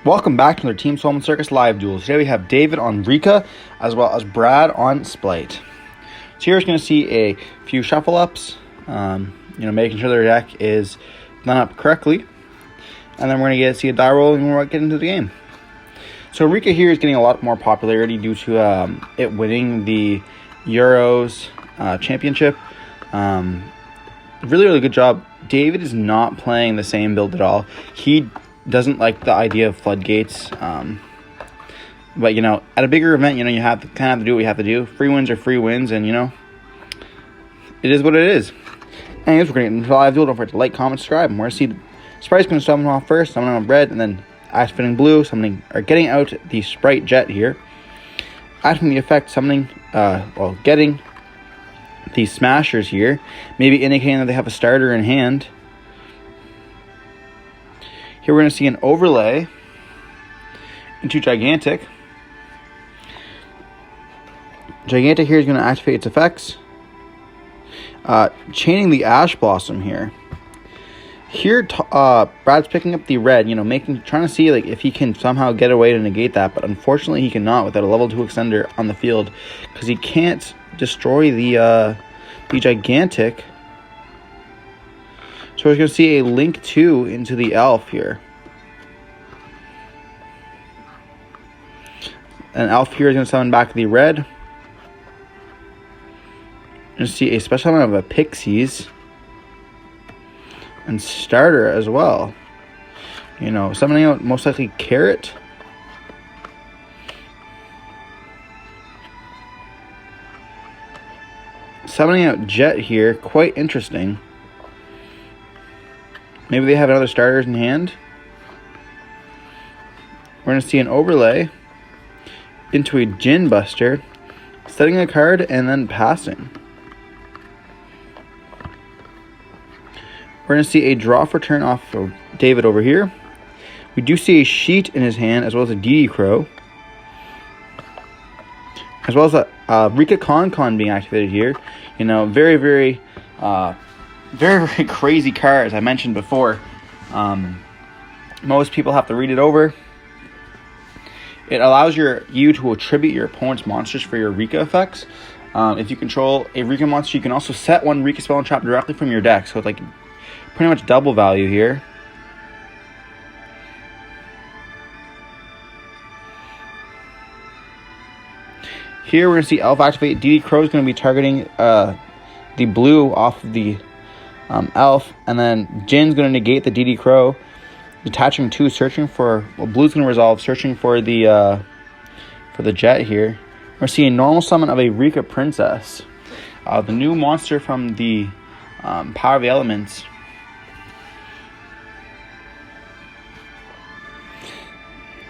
Welcome back to another Team Solomon Circus live duel. Today we have David on Rikka as well as Brad on Spright. So here we're going to see a few shuffle ups, making sure their deck is done up correctly, and then we're going to see a die roll and we're going to get into the game. So Rikka here is getting a lot more popularity due to it winning the Euros championship. Really good job. David is not playing the same build at all. He doesn't like the idea of floodgates, but at a bigger event, you have to kind of do what you have to do. Free wins are free wins, and it is what it is. Anyways, we're gonna get into the live duel. Don't forget to like, comment, subscribe. And we're gonna see Sprite's gonna summon off first, summon on red, and then activating blue, summoning or getting out the Spright Jet here. Activating the effect, getting the Smashers here, maybe indicating that they have a starter in hand. Here we're going to see an overlay into Gigantic. Gigantic here is going to activate its effects. Chaining the Ash Blossom here. Here, Brad's picking up the red, trying to see if he can somehow get away to negate that, but unfortunately he cannot without a level 2 extender on the field because he can't destroy the Gigantic. So we're going to see a link 2 into the Elf here. And Elf here is going to summon back the red. We're going to see a special summon of a Pixies. And starter as well. Summoning out most likely Carrot. Summoning out Jet here. Quite interesting. Maybe they have another starters in hand. We're going to see an overlay into a Djinn Buster, setting a card and then passing. We're going to see a draw for turn off of David over here. We do see a Sheet in his hand as well as a DD Crow. As well as a Rikka Con being activated here. Very, very crazy card, as I mentioned before. Most people have to read it over. It allows you to attribute your opponent's monsters for your Rikka effects. If you control a Rikka monster, you can also set one Rikka spell and trap directly from your deck. So it's pretty much double value here. Here we're going to see Elf activate. DD Crow is going to be targeting the blue off of the Elf, and then Jinn's going to negate the DD Crow, detaching 2, searching for. Blue's going to resolve, searching for the Jet here. We're seeing a normal summon of a Rikka Princess, the new monster from the Power of the Elements.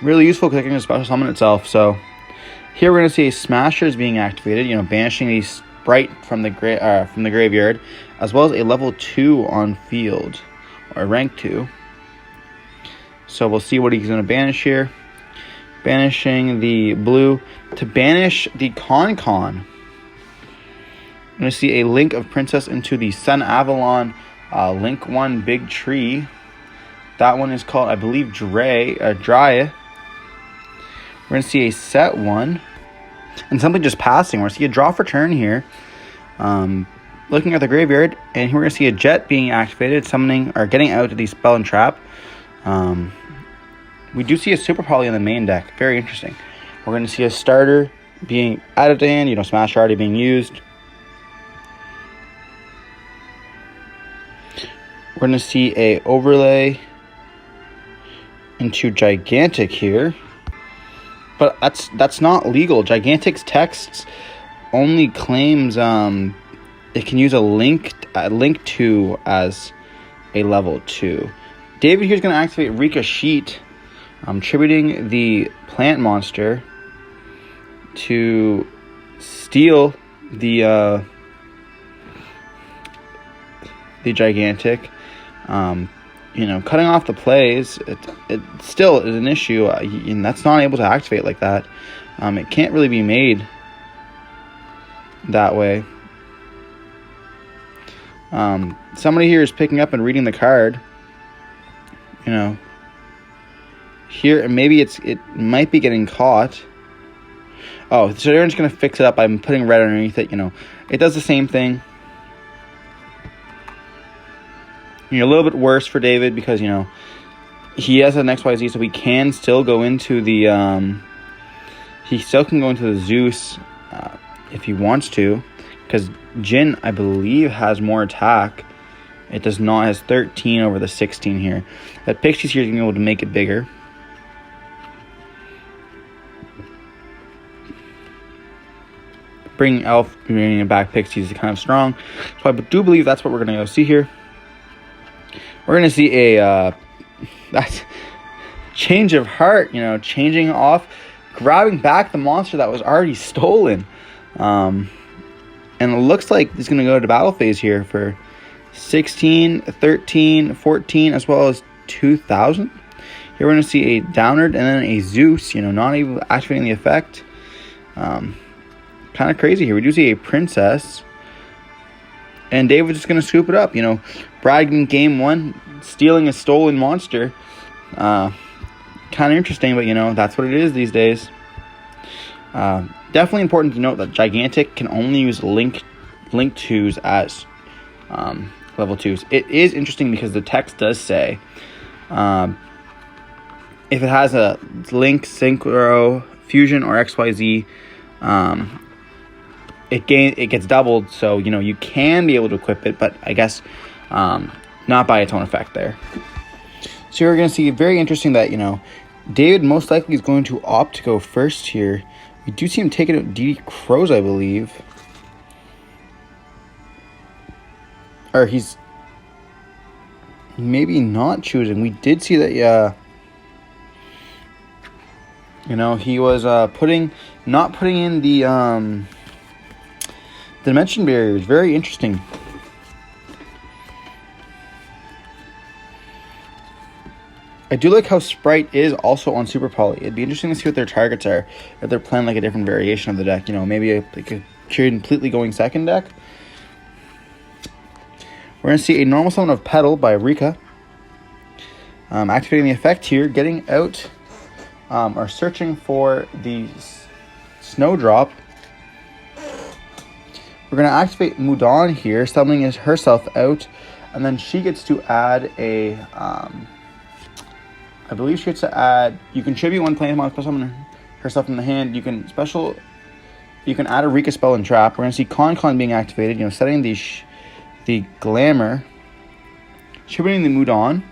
Really useful because it can special summon itself. So here we're going to see a Smashers being activated. Banishing the Spright from the graveyard, as well as a level 2 on field, or rank 2. So we'll see what he's going to banish here. Banishing the blue to banish the Con. I'm going to see a link of Princess into the Sun Avalon link 1 big tree. That one is called, I believe, Dry. We're going to see a set 1. And simply just passing. We're going to see a draw for turn here. Looking at the graveyard, and here we're going to see a Jet being activated, summoning or getting out of the spell and trap. We do see a Super Poly in the main deck. Very interesting. We're going to see a starter being added to hand. Smash already being used. We're going to see a overlay into Gigantic here. But that's not legal. Gigantic's texts only claims it can use a link to as a level 2. David here is going to activate Rikka Sheet, tributing the plant monster to steal the Gigantic. Cutting off the plays, it still is an issue, and that's not able to activate like that. It can't really be made that way. Somebody here is picking up and reading the card. here, and maybe it might be getting caught. Oh, so they're just going to fix it up by putting red underneath it. It does the same thing. You're a little bit worse for David because, he has an XYZ, so he can still go into the, he still can go into the Zeus if he wants to, because Jin, I believe, has more attack. It does not. It has 13 over the 16 here. That Pixies here is going to be able to make it bigger. Bringing Elf, bringing back Pixies is kind of strong. So I do believe that's what we're going to go see here. We're going to see a that's change of heart, changing off, grabbing back the monster that was already stolen. And it looks like he's going to go to battle phase here for 16, 13, 14, as well as 2,000. Here we're going to see a Downard and then a Zeus, not even activating the effect. Kind of crazy here. We do see a Princess. And David's just going to scoop it up. Brad in game 1, stealing a stolen monster. Kind of interesting, but, that's what it is these days. Definitely important to note that Gigantic can only use Link 2s as level 2s. It is interesting because the text does say if it has a Link, Synchro, Fusion, or XYZ, it gets doubled, so you can be able to equip it, but I guess not by its own effect there. So you're going to see very interesting that David most likely is going to opt to go first here. We do see him taking out DD Crows, I believe, or he's maybe not choosing. We did see that he was not putting in the dimension barriers. Very interesting. I do like how Spright is also on Super Poly. It'd be interesting to see what their targets are. If they're playing like a different variation of the deck. Maybe a completely going second deck. We're going to see a normal summon of Petal by Rikka. Activating the effect here. Getting out or searching for the Snowdrop. We're going to activate Mudan here, summoning herself out, and then she gets to add a, I believe she gets to add, you can tribute one planet monster, summon herself in the hand, you can add a Rikka spell and trap. We're going to see Con being activated, setting the Glamour, tributing the Mudan.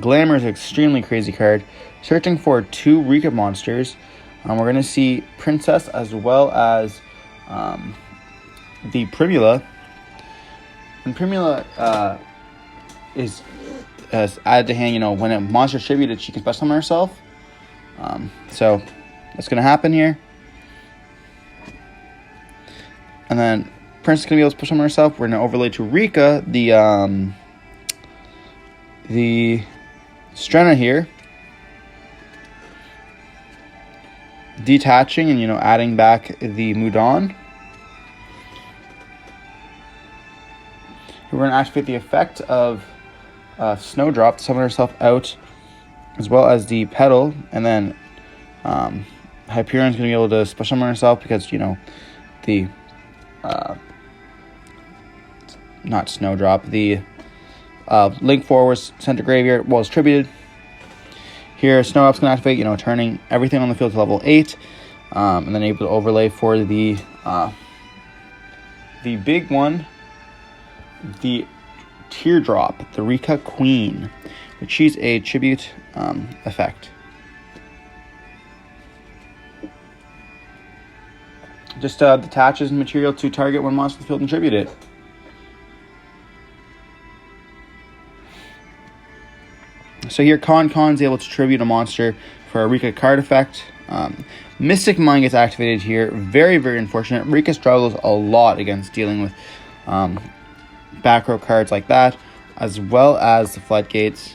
Glamour is an extremely crazy card. Searching for 2 Rikka monsters. We're going to see Princess as well as the Primula. And Primula is added to hand, when a monster is tributed, she can special summon herself. So that's going to happen here. And then Princess is going to be able to special summon herself. We're going to overlay to Rikka the Strenna here. Detaching and, adding back the Mudan. We're going to activate the effect of Snowdrop to summon herself out, as well as the Petal, and then Hyperion's going to be able to special summon herself because, the not Snowdrop, the Link 4 was sent to Graveyard, was tributed. Here, Snowdrop's going to activate, turning everything on the field to level 8, and then able to overlay for the big one, the Teardrop, the Rikka Queen, which she's a tribute effect. Just detaches material to target one monster in the field and tribute it. So here, Con's able to tribute a monster for a Rikka card effect. Mystic Mind gets activated here. Very, very unfortunate. Rikka struggles a lot against dealing with back row cards like that, as well as the floodgates.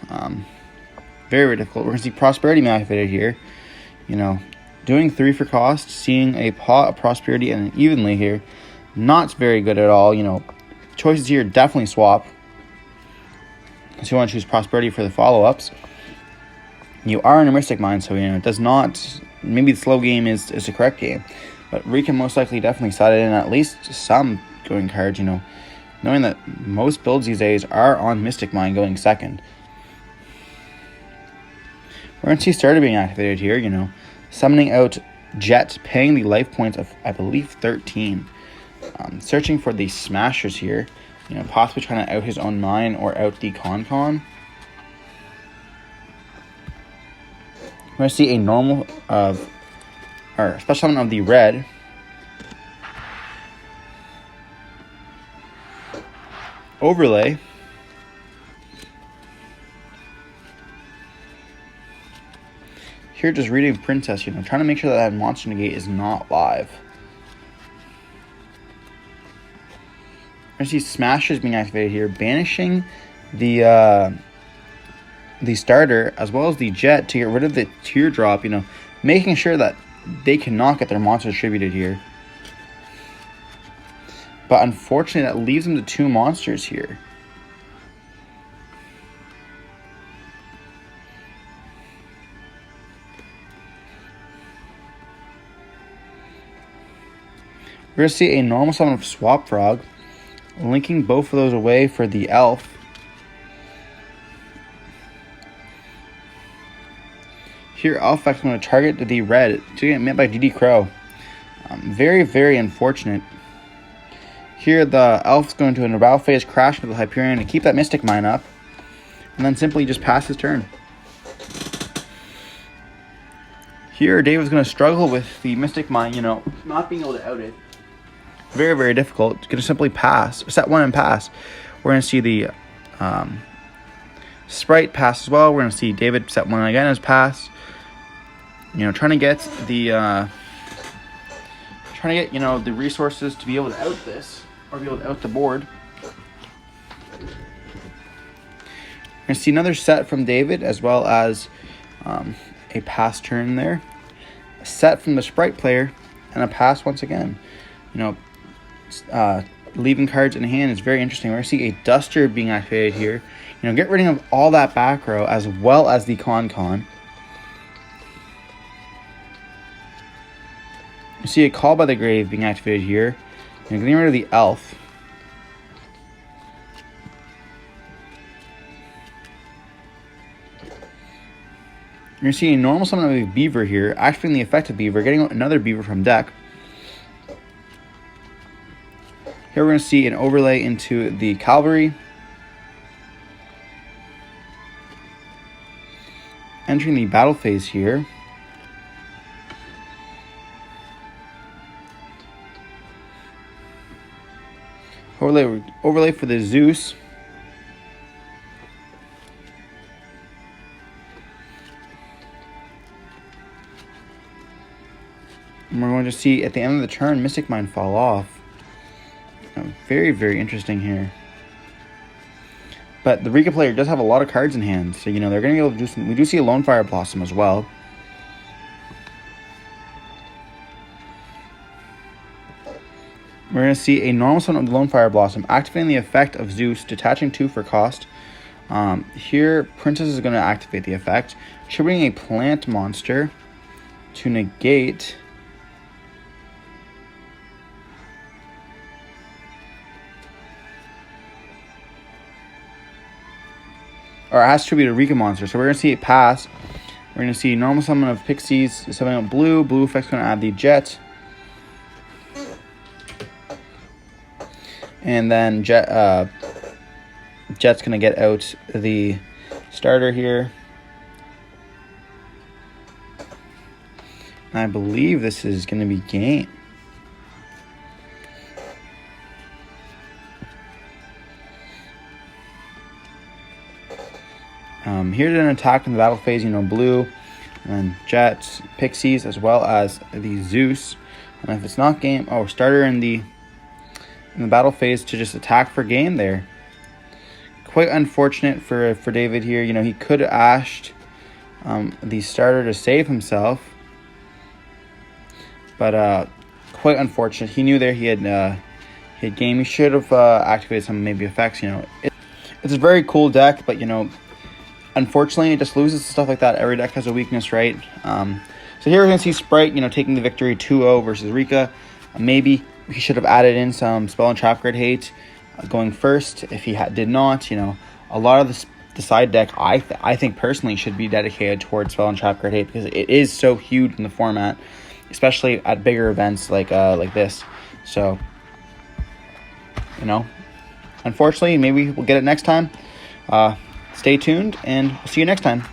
Very, very difficult. We're going to see Prosperity being activated here. Doing 3 for cost, seeing a pot of Prosperity and an Evenly here. Not very good at all. Choices here definitely swap. So you want to choose Prosperity for the follow-ups. You are in a Mystic Mine, so, it does not... Maybe the slow game is the correct game. But Rikka most likely definitely sided in at least some going cards, knowing that most builds these days are on Mystic Mine going second. We're going to see Starter being activated here, summoning out Jet, paying the life points of, I believe, 13. Searching for the Smashers here, possibly trying to out his own mine or out the Con. We're going to see a normal of, or special summon of the red. Overlay. Here just reading Princess, trying to make sure that Monster Negate is not live. We're going to see Smashers being activated here, banishing the starter as well as the Jet to get rid of the Teardrop, making sure that they cannot get their monsters distributed here. But unfortunately, that leaves them to 2 monsters here. We're going to see a normal summon of Swap Frog, linking both of those away for the Elf. Here, Elf is going to target the red to get met by DD Crow. Very, very unfortunate. Here, the Elf is going to, in a battle phase, crash into the Hyperion to keep that Mystic Mine up, and then simply just pass his turn. Here, David's going to struggle with the Mystic Mine, not being able to out it. Very, very difficult. Going to simply pass, set 1 and pass. We're going to see the Spright pass as well. We're going to see David set 1 again as pass. Trying to get the the resources to be able to out this or be able to out the board. We're going to see another set from David as well as a pass turn there. A set from the Spright player and a pass once again. Leaving cards in hand is very interesting. We're going to see a Duster being activated here. Get rid of all that back row as well as the Con. You see a Call by the Grave being activated here. Getting rid of the Elf. You're going to see a normal summon of a Beaver here, activating the effect of Beaver, getting another Beaver from deck. Here we're going to see an overlay into the Cavalry. Entering the battle phase here. Overlay for the Zeus. And we're going to see at the end of the turn Mystic Mine fall off. Very, very interesting here. But the Rikka player does have a lot of cards in hand, so they're going to be able to do some. We do see a Lone Fire Blossom as well. We're going to see a normal summon of the Lone Fire Blossom, activating the effect of Zeus, detaching 2 for cost. Here, Princess is going to activate the effect, triggering a plant monster to negate. Or it has to tribute a Rikka monster. So we're going to see it pass. We're going to see normal summon of Pixies, summoning out blue. Blue effect's going to add the Jet. And then Jet's going to get out the starter here. And I believe this is going to be game. Here's an attack in the battle phase, blue, and Jets, Pixies, as well as the Zeus. And if it's not game, starter in the battle phase to just attack for game there. Quite unfortunate for David here. He could have ashed the starter to save himself, but quite unfortunate. He knew there he had game. He should have activated some maybe effects. It's a very cool deck, but unfortunately, it just loses to stuff like that. Every deck has a weakness, right? So here we're going to see Spright, taking the victory 2-0 versus Rikka. Maybe he should have added in some Spell and Trap Grid hate going first. If he did not, a lot of the side deck, I think personally, should be dedicated towards Spell and Trap Grid hate because it is so huge in the format, especially at bigger events like this. So, unfortunately, maybe we'll get it next time. Stay tuned, and we'll see you next time.